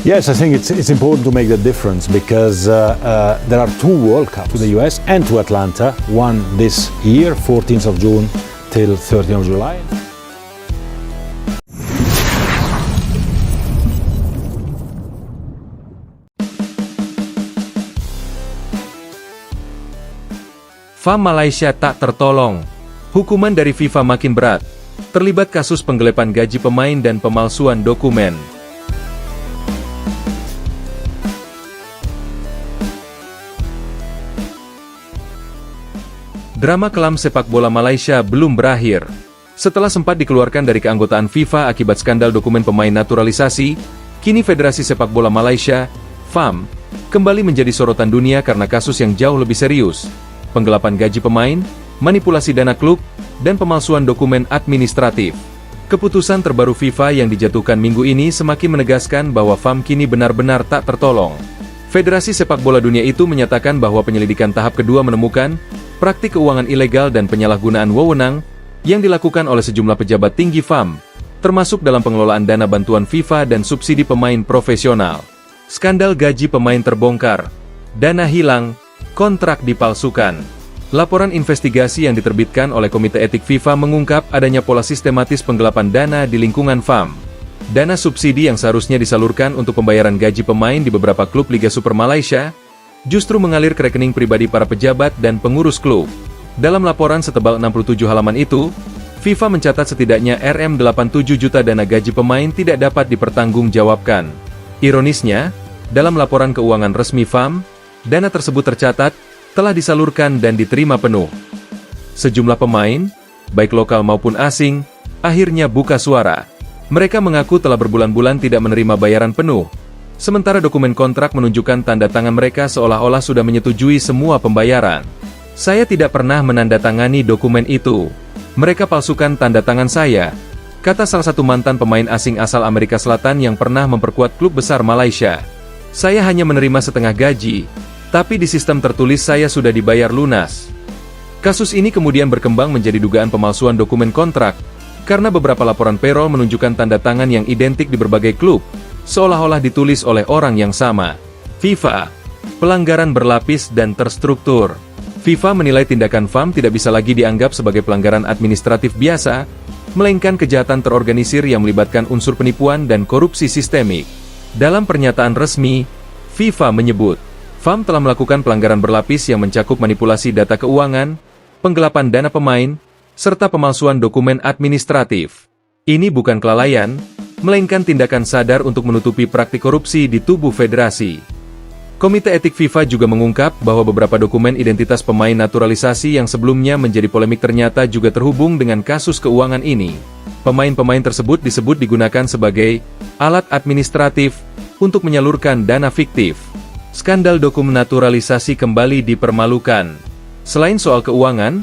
Yes, I think it's important to make the difference because there are two World Cups to the US and to Atlanta, one this year, 14th of June till 13th of July. FAM Malaysia tak tertolong. Hukuman dari FIFA makin berat. Terlibat kasus penggelapan gaji pemain dan pemalsuan dokumen. Drama kelam sepak bola Malaysia belum berakhir. Setelah sempat dikeluarkan dari keanggotaan FIFA akibat skandal dokumen pemain naturalisasi, kini Federasi Sepak Bola Malaysia, FAM, kembali menjadi sorotan dunia karena kasus yang jauh lebih serius. Penggelapan gaji pemain, manipulasi dana klub, dan pemalsuan dokumen administratif. Keputusan terbaru FIFA yang dijatuhkan minggu ini semakin menegaskan bahwa FAM kini benar-benar tak tertolong. Federasi Sepak Bola Dunia itu menyatakan bahwa penyelidikan tahap kedua menemukan praktik keuangan ilegal dan penyalahgunaan wewenang yang dilakukan oleh sejumlah pejabat tinggi FAM, termasuk dalam pengelolaan dana bantuan FIFA dan subsidi pemain profesional. Skandal gaji pemain terbongkar, dana hilang, kontrak dipalsukan. Laporan investigasi yang diterbitkan oleh Komite Etik FIFA mengungkap adanya pola sistematis penggelapan dana di lingkungan FAM. Dana subsidi yang seharusnya disalurkan untuk pembayaran gaji pemain di beberapa klub Liga Super Malaysia justru mengalir ke rekening pribadi para pejabat dan pengurus klub. Dalam laporan setebal 67 halaman itu, FIFA mencatat setidaknya Rm87 juta dana gaji pemain tidak dapat dipertanggungjawabkan. Ironisnya, dalam laporan keuangan resmi FAM, dana tersebut tercatat telah disalurkan dan diterima penuh. Sejumlah pemain, baik lokal maupun asing, akhirnya buka suara. Mereka mengaku telah berbulan-bulan tidak menerima bayaran penuh. Sementara dokumen kontrak menunjukkan tanda tangan mereka seolah-olah sudah menyetujui semua pembayaran. Saya tidak pernah menandatangani dokumen itu. Mereka palsukan tanda tangan saya, kata salah satu mantan pemain asing asal Amerika Selatan yang pernah memperkuat klub besar Malaysia. Saya hanya menerima setengah gaji, tapi di sistem tertulis saya sudah dibayar lunas. Kasus ini kemudian berkembang menjadi dugaan pemalsuan dokumen kontrak, karena beberapa laporan payroll menunjukkan tanda tangan yang identik di berbagai klub, seolah-olah ditulis oleh orang yang sama. FIFA, pelanggaran berlapis dan terstruktur. FIFA menilai tindakan FAM tidak bisa lagi dianggap sebagai pelanggaran administratif biasa, melainkan kejahatan terorganisir yang melibatkan unsur penipuan dan korupsi sistemik. Dalam pernyataan resmi, FIFA menyebut, FAM telah melakukan pelanggaran berlapis yang mencakup manipulasi data keuangan, penggelapan dana pemain, serta pemalsuan dokumen administratif. Ini bukan kelalaian, melainkan tindakan sadar untuk menutupi praktik korupsi di tubuh federasi. Komite Etik FIFA juga mengungkap bahwa beberapa dokumen identitas pemain naturalisasi yang sebelumnya menjadi polemik ternyata juga terhubung dengan kasus keuangan ini. Pemain-pemain tersebut disebut digunakan sebagai alat administratif untuk menyalurkan dana fiktif. Skandal dokumen naturalisasi kembali dipermalukan. Selain soal keuangan,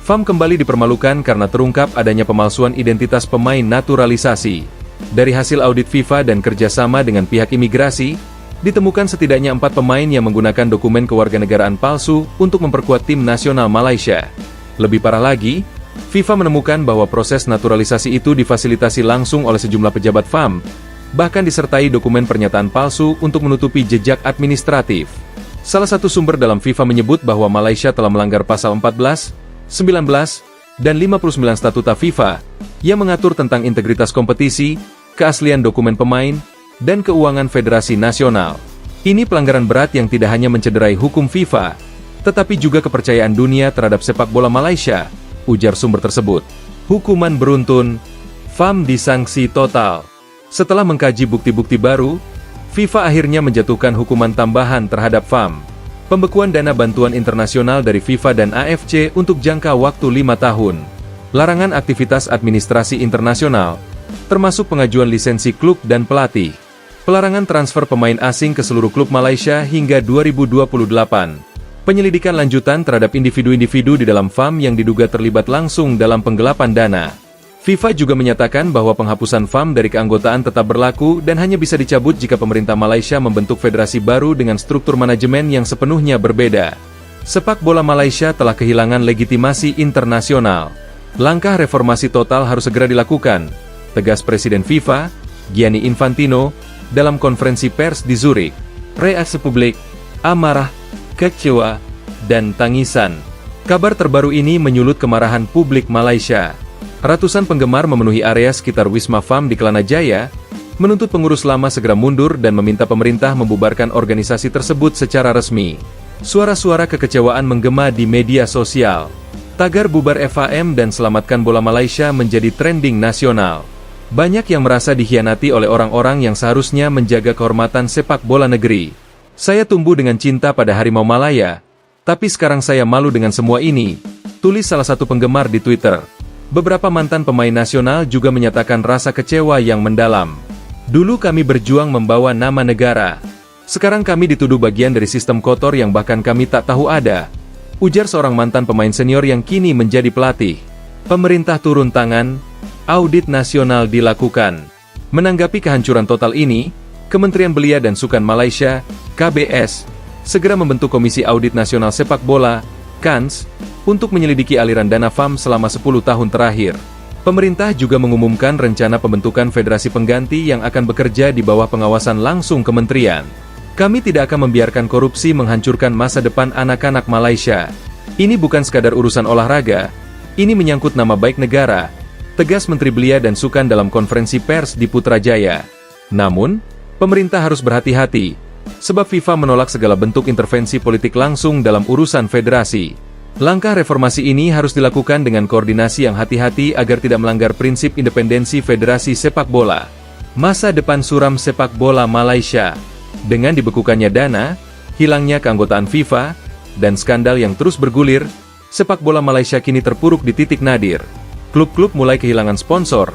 FAM kembali dipermalukan karena terungkap adanya pemalsuan identitas pemain naturalisasi. Dari hasil audit FIFA dan kerjasama dengan pihak imigrasi, ditemukan setidaknya 4 pemain yang menggunakan dokumen kewarganegaraan palsu untuk memperkuat tim nasional Malaysia. Lebih parah lagi, FIFA menemukan bahwa proses naturalisasi itu difasilitasi langsung oleh sejumlah pejabat FAM, bahkan disertai dokumen pernyataan palsu untuk menutupi jejak administratif. Salah satu sumber dalam FIFA menyebut bahwa Malaysia telah melanggar pasal 14, 19, dan 59 Statuta FIFA, yang mengatur tentang integritas kompetisi, keaslian dokumen pemain, dan keuangan federasi nasional. Ini pelanggaran berat yang tidak hanya mencederai hukum FIFA, tetapi juga kepercayaan dunia terhadap sepak bola Malaysia, ujar sumber tersebut. Hukuman beruntun, FAM disanksi total. Setelah mengkaji bukti-bukti baru, FIFA akhirnya menjatuhkan hukuman tambahan terhadap FAM. Pembekuan dana bantuan internasional dari FIFA dan AFC untuk jangka waktu 5 tahun. Larangan aktivitas administrasi internasional, termasuk pengajuan lisensi klub dan pelatih. Pelarangan transfer pemain asing ke seluruh klub Malaysia hingga 2028. Penyelidikan lanjutan terhadap individu-individu di dalam FAM yang diduga terlibat langsung dalam penggelapan dana. FIFA juga menyatakan bahwa penghapusan FAM dari keanggotaan tetap berlaku dan hanya bisa dicabut jika pemerintah Malaysia membentuk federasi baru dengan struktur manajemen yang sepenuhnya berbeda. Sepak bola Malaysia telah kehilangan legitimasi internasional. Langkah reformasi total harus segera dilakukan, tegas Presiden FIFA, Gianni Infantino, dalam konferensi pers di Zurich. Reaksi publik, amarah, kecewa, dan tangisan. Kabar terbaru ini menyulut kemarahan publik Malaysia. Ratusan penggemar memenuhi area sekitar Wisma Farm di Kelana Jaya, menuntut pengurus lama segera mundur dan meminta pemerintah membubarkan organisasi tersebut secara resmi. Suara-suara kekecewaan menggema di media sosial. Tagar bubar FAM dan selamatkan bola Malaysia menjadi trending nasional. Banyak yang merasa dikhianati oleh orang-orang yang seharusnya menjaga kehormatan sepak bola negeri. Saya tumbuh dengan cinta pada Harimau Malaya, tapi sekarang saya malu dengan semua ini, tulis salah satu penggemar di Twitter. Beberapa mantan pemain nasional juga menyatakan rasa kecewa yang mendalam. Dulu kami berjuang membawa nama negara. Sekarang kami dituduh bagian dari sistem kotor yang bahkan kami tak tahu ada. Ujar seorang mantan pemain senior yang kini menjadi pelatih. Pemerintah turun tangan, audit nasional dilakukan. Menanggapi kehancuran total ini, Kementerian Belia dan Sukan Malaysia, KBS, segera membentuk Komisi Audit Nasional Sepak Bola, KANS, untuk menyelidiki aliran dana FAM selama 10 tahun terakhir. Pemerintah juga mengumumkan rencana pembentukan federasi pengganti yang akan bekerja di bawah pengawasan langsung kementerian. Kami tidak akan membiarkan korupsi menghancurkan masa depan anak-anak Malaysia. Ini bukan sekadar urusan olahraga, ini menyangkut nama baik negara, tegas Menteri Belia dan Sukan dalam konferensi pers di Putrajaya. Namun, pemerintah harus berhati-hati, sebab FIFA menolak segala bentuk intervensi politik langsung dalam urusan federasi. Langkah reformasi ini harus dilakukan dengan koordinasi yang hati-hati agar tidak melanggar prinsip independensi federasi sepak bola. Masa depan suram sepak bola Malaysia. Dengan dibekukannya dana, hilangnya keanggotaan FIFA, dan skandal yang terus bergulir, sepak bola Malaysia kini terpuruk di titik nadir. Klub-klub mulai kehilangan sponsor,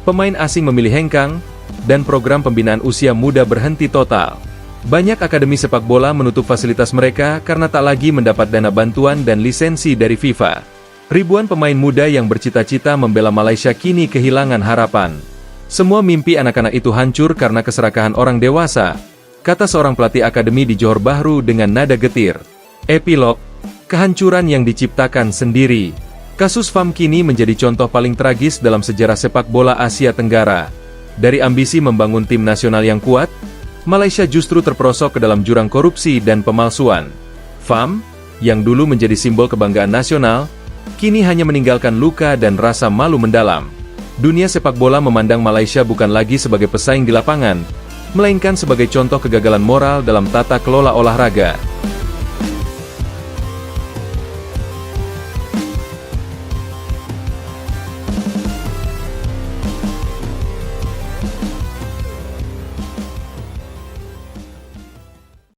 pemain asing memilih hengkang, dan program pembinaan usia muda berhenti total. Banyak akademi sepak bola menutup fasilitas mereka karena tak lagi mendapat dana bantuan dan lisensi dari FIFA. Ribuan pemain muda yang bercita-cita membela Malaysia kini kehilangan harapan. Semua mimpi anak-anak itu hancur karena keserakahan orang dewasa, kata seorang pelatih akademi di Johor Bahru dengan nada getir. Epilog, kehancuran yang diciptakan sendiri. Kasus FAM kini menjadi contoh paling tragis dalam sejarah sepak bola Asia Tenggara. Dari ambisi membangun tim nasional yang kuat, Malaysia justru terperosok ke dalam jurang korupsi dan pemalsuan. FAM, yang dulu menjadi simbol kebanggaan nasional, kini hanya meninggalkan luka dan rasa malu mendalam. Dunia sepak bola memandang Malaysia bukan lagi sebagai pesaing di lapangan, melainkan sebagai contoh kegagalan moral dalam tata kelola olahraga.